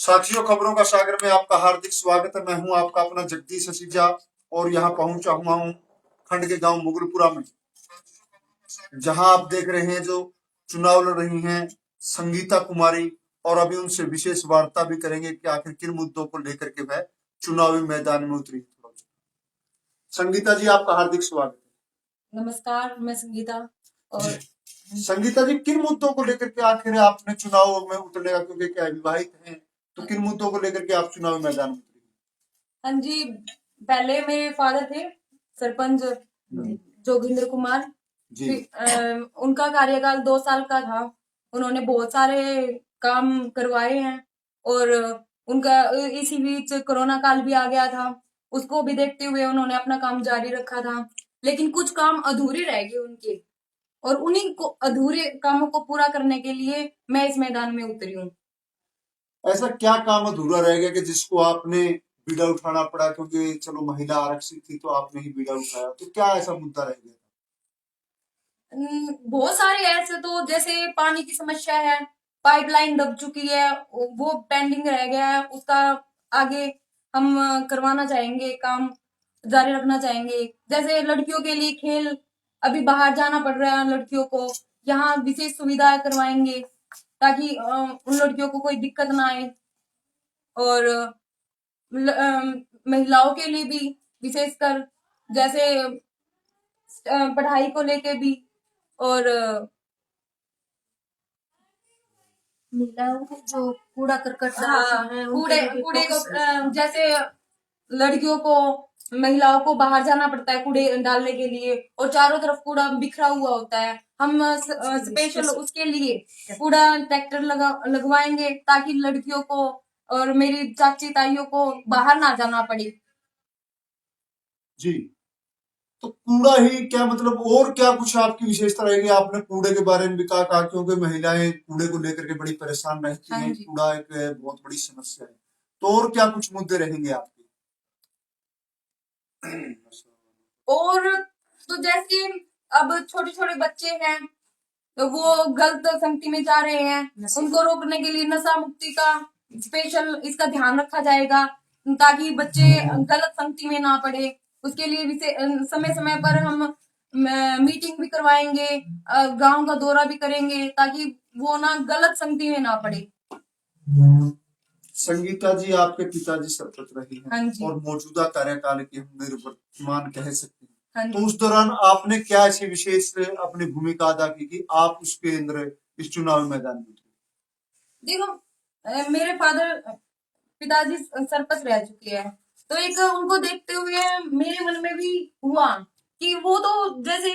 साथियों, खबरों का सागर में आपका हार्दिक स्वागत है। मैं हूं आपका अपना जगदीश असीजा और यहां पहुंचा हुआ हूं खंड के गांव मुगलपुरा में, जहां आप देख रहे हैं जो चुनाव लड़ रही हैं संगीता कुमारी। और अभी उनसे विशेष वार्ता भी करेंगे कि आखिर किन मुद्दों को लेकर के वह चुनावी मैदान में उतरी। संगीता जी, आपका हार्दिक स्वागत है। नमस्कार, मैं संगीता। और संगीता जी, किन मुद्दों को लेकर के आखिर आपने चुनाव में उतरने का, क्योंकि क्या विवाहित हैं, तो किन मुद्दों को लेकर के आप चुनावी मैदान में उतरी? हाँ जी, पहले मेरे फादर थे सरपंच जोगिंदर कुमार जी। उनका कार्यकाल 2 साल का था। उन्होंने बहुत सारे काम करवाए हैं और उनका इसी बीच कोरोना काल भी आ गया था। उसको भी देखते हुए उन्होंने अपना काम जारी रखा था, लेकिन कुछ काम अधूरे रह गए उनके, और उन्हीं को अधूरे कामों को पूरा करने के लिए मैं इस मैदान में उतरी हूँ। ऐसा क्या काम अधूरा रह गया कि जिसको आपने बीड़ा उठाना पड़ा? क्योंकि चलो महिला आरक्षित थी तो आपने ही बीड़ा उठाया, तो क्या ऐसा मुद्दा रह गया? बहुत सारे ऐसे, तो जैसे पानी की समस्या है, पाइपलाइन दब चुकी है, वो पेंडिंग रह गया है, उसका आगे हम करवाना चाहेंगे, काम जारी रखना चाहेंगे। जैसे लड़कियों के लिए खेल, अभी बाहर जाना पड़ रहा है लड़कियों को, यहाँ विशेष सुविधाएं करवाएंगे ताकि उन लड़कियों को कोई दिक्कत ना आए। और महिलाओं के लिए भी विशेषकर, जैसे पढ़ाई को लेके भी, और महिलाओं को जो कूड़ा करकट है कूड़े कूड़े को जैसे लड़कियों को, महिलाओं को बाहर जाना पड़ता है कूड़े डालने के लिए, और चारों तरफ कूड़ा बिखरा हुआ होता है। हम स्पेशल उसके लिए कूड़ा ट्रैक्टर लगवाएंगे ताकि लड़कियों को और मेरी चाची ताइयों को बाहर ना जाना पड़े। जी, तो कूड़ा ही क्या, मतलब और क्या कुछ आपकी विशेषता रहेगी? आपने कूड़े के बारे में भी कहा, क्योंकि महिलाएं कूड़े को लेकर के बड़ी परेशान रहती हैं। कूड़ा एक बहुत बड़ी समस्या है, तो और क्या कुछ मुद्दे रहेंगे आपके? और तो जैसे अब छोटे छोटे बच्चे हैं तो वो गलत संगति में जा रहे हैं, उनको रोकने के लिए नशा मुक्ति का स्पेशल इसका ध्यान रखा जाएगा ताकि बच्चे गलत संगति में ना पड़े। उसके लिए समय समय पर हम मीटिंग भी करवाएंगे, गांव का दौरा भी करेंगे ताकि वो ना गलत संगति में ना पड़े। संगीता जी, आपके पिताजी सरपंच रही हैं। हाँ जी। और मौजूदा कार्यकाल के हम निर्वर्तमान कह सकते हैं। हाँ जी। तो उस दौरान आपने क्या ऐसी विशेष अपनी भूमिका अदा की कि आप उसके अंदर इस चुनावी मैदान में उतरे? देखो, मेरे पिताजी सरपंच रह चुके हैं, तो एक उनको देखते हुए मेरे मन में भी हुआ कि वो तो जैसे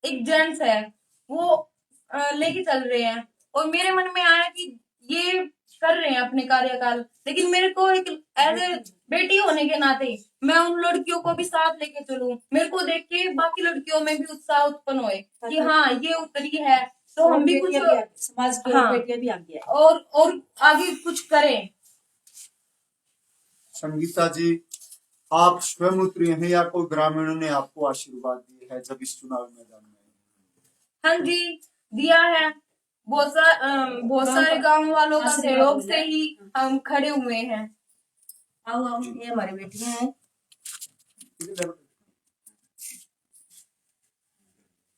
एक जेंट्स है, वो लेके चल रहे हैं, और मेरे मन में आया कि ये कर रहे हैं अपने कार्यकाल, लेकिन मेरे को एक एज ए बेटी होने के नाते मैं उन लड़कियों को भी साथ लेके चलूं। मेरे को देख के बाकी लड़कियों में भी उत्साह उत्पन्न होए कि हाँ, ये उतरी है तो हम भी कुछ समाज की बेटियां भी आगे और आगे कुछ करें। संगीता जी, आप स्वयं उतरी हैं या कोई ग्रामीणों ने आपको आशीर्वाद दिया है जब इस चुनावी मैदान में? हाँ जी, दिया है। बहुत सारे गांव वालों का सहयोग से ही हम खड़े हुए हैं। आओ ये हमारी बेटियां हैं।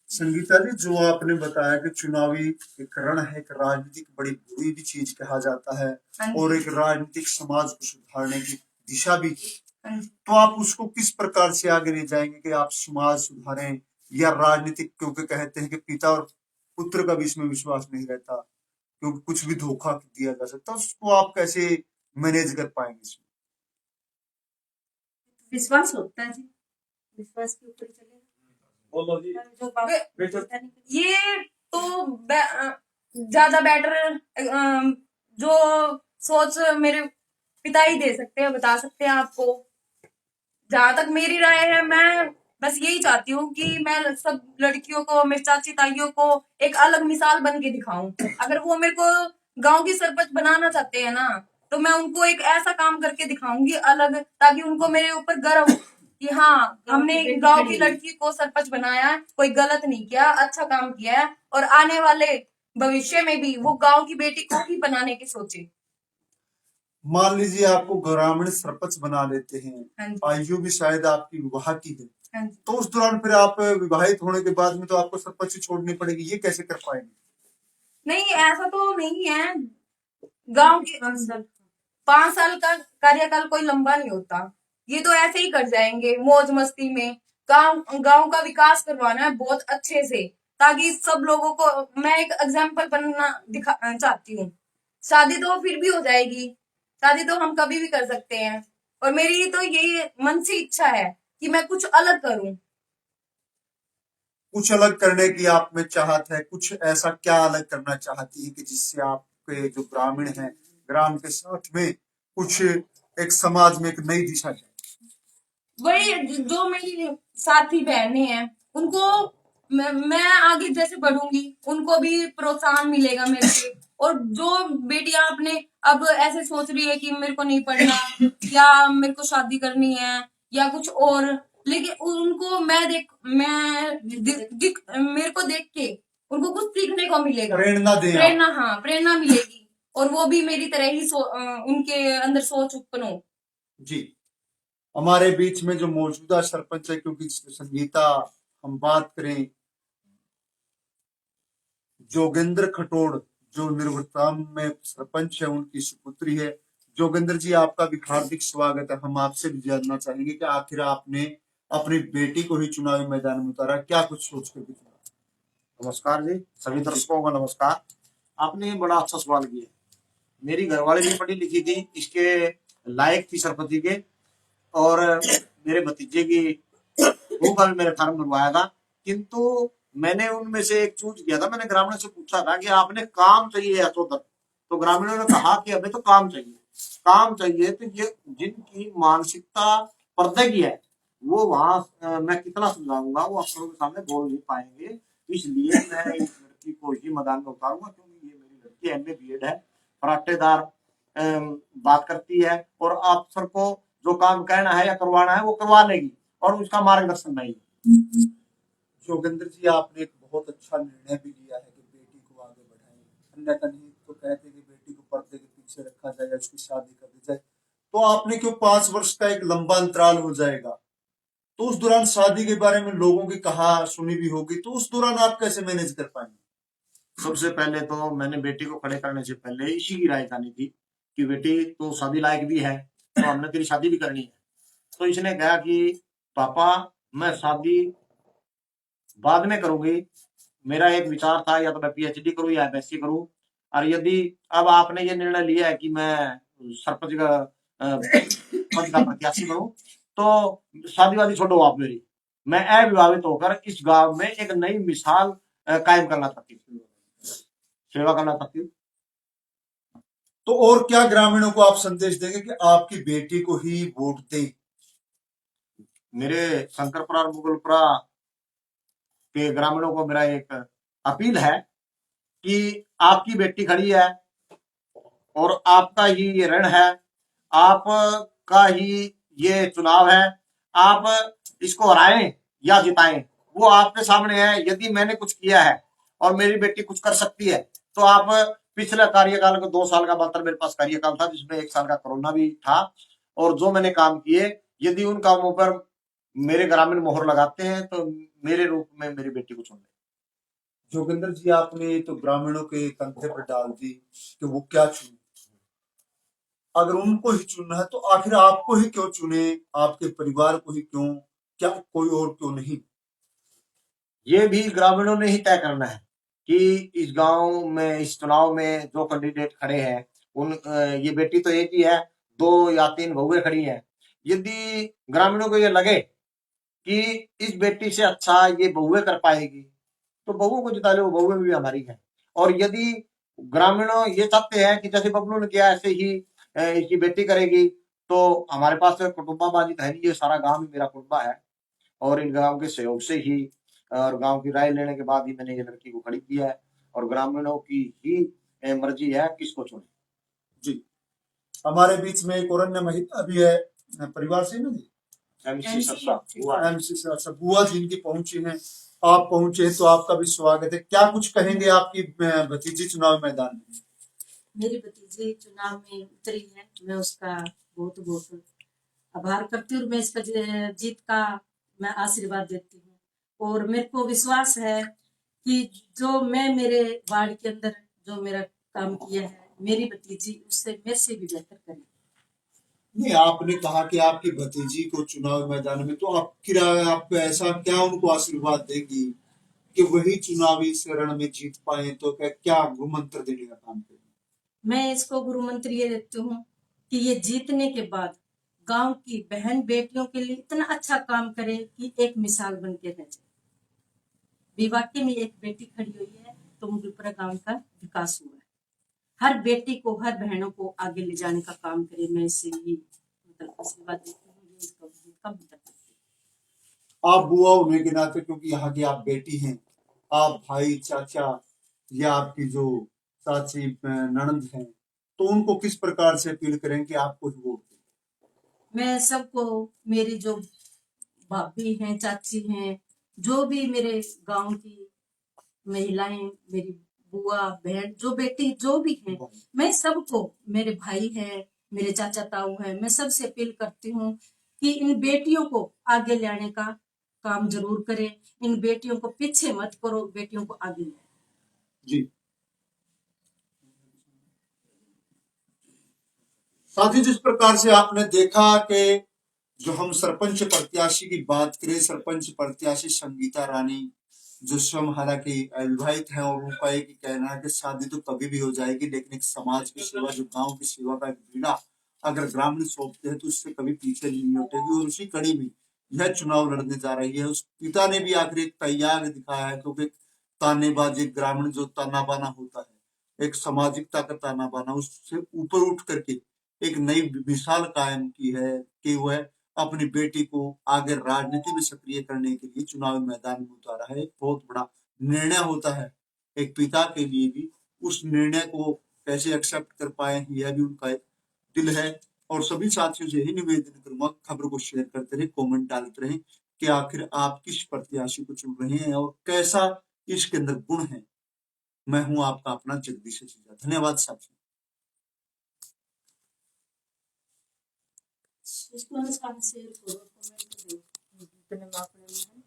संगीता जी, जो आपने बताया कि चुनावी एक रण है, एक राजनीतिक बड़ी बुरी भी चीज कहा जाता है, और एक राजनीतिक समाज को सुधारने की दिशा भी, तो आप उसको किस प्रकार से आगे ले जाएंगे कि आप समाज सुधारें या राजनीतिक? क्योंकि कहते हैं कि पिता और पुत्र का भी इसमें विश्वास नहीं रहता, क्योंकि कुछ भी धोखा दिया जा सकता है, उसको आप कैसे मैनेज कर पाएंगे इसमें? विश्वास होता है जी, विश्वास के ऊपर चले। बोलो जी। ये तो ज्यादा बेटर जो सोच मेरे पिता ही दे सकते हैं, बता सकते हैं आपको। जहां तक मेरी राय है, मैं बस यही चाहती हूँ कि मैं सब लड़कियों को, मेरी चाची ताइयों को एक अलग मिसाल बन के दिखाऊं। अगर वो मेरे को गांव की सरपंच बनाना चाहते हैं ना, तो मैं उनको एक ऐसा काम करके दिखाऊंगी अलग, ताकि उनको मेरे ऊपर गर्व कि हाँ, हमने गांव की लड़की को सरपंच बनाया, कोई गलत नहीं किया, अच्छा काम किया है, और आने वाले भविष्य में भी वो गांव की बेटी को ही बनाने की सोचे। मान लीजिए आपको ग्रामीण सरपंच बना लेते हैं, हाँ जी। आयु भी शायद आपकी विवाह की है, हाँ जी। तो उस दौरान फिर आप विवाहित होने के बाद में तो आपको सरपंच छोड़नी पड़ेगी, ये कैसे कर पाएंगे? नहीं, ऐसा तो नहीं है। गांव के 5 साल का कार्यकाल कोई लंबा नहीं होता। ये तो ऐसे ही कर जाएंगे मौज मस्ती में। गांव गांव का विकास करवाना है बहुत अच्छे से, ताकि सब लोगों को मैं एक एग्जाम्पल बनना दिखा चाहती हूँ। शादी तो फिर भी हो जाएगी, शादी तो हम कभी भी कर सकते हैं। और मेरी तो यही मन से इच्छा है कि मैं कुछ अलग करूं। कुछ अलग करने की आप में चाहत है, कुछ ऐसा क्या अलग करना चाहती है कि जिससे आपके जो ग्रामीण हैं, ग्राम के साथ में कुछ एक समाज में एक नई दिशा जाए? वही जो मेरी साथी बहनें हैं उनको मैं आगे जैसे बढ़ूंगी, उनको भी प्रोत्साहन मिलेगा मेरे से। और जो बेटियां अपने अब ऐसे सोच रही है कि मेरे को नहीं पढ़ना या मेरे को शादी करनी है या कुछ और, लेकिन उनको मेरे को देख के उनको कुछ सीखने को मिलेगा, प्रेरणा दें आप। प्रेरणा, हाँ, प्रेरणा मिलेगी। और वो भी मेरी तरह ही उनके अंदर सोच उत्पन्न हो। जी, हमारे बीच में जो मौजूदा सरपंच है, क्योंकि संगीता हम बात करें, जोगेंद्र खटोड़ जो निर्वृताम में सरपंच है, उनकी सुपुत्री है। जोगेंद्र जी, आपका भी हार्दिक स्वागत है। हम आपसे भी जानना चाहेंगे कि आखिर आपने अपनी बेटी को ही चुनावी मैदान में उतारा, क्या कुछ सोच कर चुना? नमस्कार जी, सभी दर्शकों का नमस्कार। आपने बड़ा अच्छा सवाल किया। मेरी घरवाली भी पढ़ी लिखी थी, इसके लायक थी सरपंची के, और मेरे भतीजे की वो का भी मैंने फार्म भरवाया था। किंतु मैंने उनमें से एक चूज किया था। मैंने ग्रामीणों से पूछा था कि आपने काम चाहिए या तो ग्रामीणों ने कहा कि हमें तो काम चाहिए। काम चाहिए तो ये जिनकी मानसिकता पर्दे की है वो वहां मैं कितना समझाऊंगा, वो अफसरों के सामने बोल नहीं पाएंगे। इसलिए मैं इस लड़की को ही मैदान में उतारूंगा, क्योंकि ये मेरी लड़की MA BEd है, फराटेदार बात करती है, और अफसर को जो काम कहना है या करवाना है वो करवा लेगी, और उसका मार्गदर्शन नहीं। जोगेंद्र जी, आपने एक बहुत अच्छा निर्णय भी लिया है कि बेटी को आगे बढ़ाएं, अन्यथा नहीं तो कहते हैं कि बेटी को पर्दे के पीछे रखा जाए या उसकी शादी कर दी जाए। तो आपने क्यों 5 वर्ष का एक लंबा अंतराल हो जाएगा, तो उस दौरान शादी के बारे में लोगों की कहा सुनी भी होगी, तो उस दौरान आप कैसे मैनेज कर पाएंगे? सबसे पहले तो मैंने बेटी को खड़े करने से पहले इसी की राय जानी थी कि बेटी तो शादी लायक भी है, तो हमने तेरी शादी भी करनी है। तो इसने कहा कि पापा मैं शादी बाद में करूंगी। मेरा एक विचार था या तो मैं PhD करूं या MSc करूं, और यदि अब आपने ये निर्णय लिया है कि मैं सरपंच का पद का प्रत्याशी बनूं, तो शादी वादी छोड़ो आप मेरी। मैं अविवाहित होकर इस गांव में एक नई मिसाल कायम करना चाहती हूँ, सेवा करना चाहती हूँ। तो और क्या ग्रामीणों को आप संदेश देंगे कि आपकी बेटी को ही वोट दें? मेरे शंकरपुरा और मुगलपुरा के ग्रामीणों को मेरा एक अपील है कि आपकी बेटी खड़ी है और आपका ही ये ऋण है, आपका ही ये चुनाव है। आप इसको हराएं या जिताएं, वो आपके सामने है। यदि मैंने कुछ किया है और मेरी बेटी कुछ कर सकती है, तो आप पिछले कार्यकाल को 2 साल का मात्र मेरे पास कार्यकाल था, जिसमें 1 साल का कोरोना भी था, और जो मैंने काम किए, यदि उन कामों पर मेरे ग्रामीण मोहर लगाते हैं तो मेरे रूप में मेरी बेटी को चुन लें। जोगिंदर जी, आपने तो ग्रामीणों के कंधे पर डाल दी कि वो क्या चुने। अगर उनको ही चुनना है तो आखिर आपको ही क्यों चुने, आपके परिवार को ही क्यों, क्या कोई और क्यों नहीं? ये भी ग्रामीणों ने ही तय करना है कि इस गांव में इस चुनाव में जो कैंडिडेट खड़े हैं उन ये बेटी तो एक ही है, 2 या 3 बहुएं खड़ी हैं। यदि ग्रामीणों को ये लगे कि इस बेटी से अच्छा ये बहुएं कर पाएगी, तो बहुओं को जिता ले, वो बहुएं भी हमारी हैं। और यदि ग्रामीणों ये चाहते हैं कि जैसे बबलू ने किया ऐसे ही इसकी बेटी करेगी, तो हमारे पास तो कुटुंबा बाजित है नहीं, ये सारा गांव ही मेरा कुटुंबा है, और इन गांव के सहयोग से ही और गांव की राय लेने के बाद ही मैंने ये लड़की को खड़ी किया है, और ग्रामीणों की ही मर्जी है किसको चुने। जी, हमारे बीच में एक और अन्य महिला भी है, परिवार से ना जी, MC सरसा MC सरसा बुआ जी इनकी पहुंची हैं। आप पहुंचे तो आपका भी स्वागत है। क्या कुछ कहेंगे आपकी भतीजी चुनाव मैदान में? मेरी भतीजी चुनाव में उतरी है, मैं उसका बहुत बहुत आभार करती हूँ और मैं इसका जीत का मैं आशीर्वाद देती हूँ। और मेरे को विश्वास है कि जो मैं मेरे वार्ड के अंदर जो मेरा काम किया है, मेरी भतीजी उससे मेरे से भी बेहतर करेगी। नहीं, आपने कहा कि आपकी भतीजी को चुनाव मैदान में, तो आप ऐसा क्या उनको आशीर्वाद देंगी कि वही चुनावी शरण में जीत पाए, तो क्या गुरु मंत्र देने का काम करें? मैं इसको गुरु मंत्र ये देती हूँ कि ये जीतने के बाद गांव की बहन बेटियों के लिए इतना अच्छा काम करे कि एक मिसाल बन के रह जाए। वाकई में एक बेटी खड़ी हुई है तो मुझे पूरा गांव का विकास हुआ है। हर बेटी को, हर बहनों को आगे ले जाने का काम करे। मैं इससे ही मतलब आशीर्वाद देती हूँ। ये इसका कब तक आप बुआ होने के नाते, क्योंकि यहाँ की आप बेटी हैं, आप भाई, चाचा या आपकी जो चाची ननद हैं, तो उनको किस प्रकार से अपील करें कि आपको ही वोट दें? मैं सबको, मेरी जो भाभी हैं, चाची हैं, जो भी मेरे गांव की महिलाएं, मेरी बुआ, बहन, जो बेटी जो भी हैं, मैं सबको, मेरे भाई हैं, मेरे चाचा ताऊ हैं, मैं सबसे अपील करती हूँ कि इन बेटियों को आगे लाने का काम जरूर करें। इन बेटियों को पीछे मत करो, बेटियों को आगे लाओ। जी। साथ ही जिस प्रकार से आपने देखा कि जो हम सरपंच प्रत्याशी की बात करें, सरपंच प्रत्याशी संगीता रानी जो स्वयं हालांकि अविवाहित है, और उनका एक कहना है कि शादी तो कभी भी हो जाएगी, लेकिन एक समाज की सेवा, जो गांव की सेवा का एक बीड़ा अगर ग्रामीण सौंपते हैं तो उससे कभी पीछे नहीं हटेगी। और उसी कड़ी में यह चुनाव लड़ने जा रही है। उस पिता ने भी आखिर एक तैयार दिखाया है, क्योंकि तानेबाज, एक ग्रामीण जो ताना बाना होता है, एक सामाजिकता का ताना बाना, उससे ऊपर उठ करके एक नई मिसाल कायम की है कि वह अपनी बेटी को आगे राजनीति में सक्रिय करने के लिए चुनावी मैदान में उतारा है। एक बहुत बड़ा निर्णय होता है एक पिता के लिए भी। उस निर्णय को कैसे एक्सेप्ट कर पाए, यह भी उनका एक दिल है। और सभी साथियों से यही निवेदन करूंगा, खबर को शेयर करते रहे, कमेंट डालते रहे कि आखिर आप किस प्रत्याशी को चुन रहे हैं और कैसा इसके अंदर गुण है। मैं हूं आपका अपना जगदीश अजीजा। धन्यवाद साथियों। इसको शेयर करो, कमेंट करो।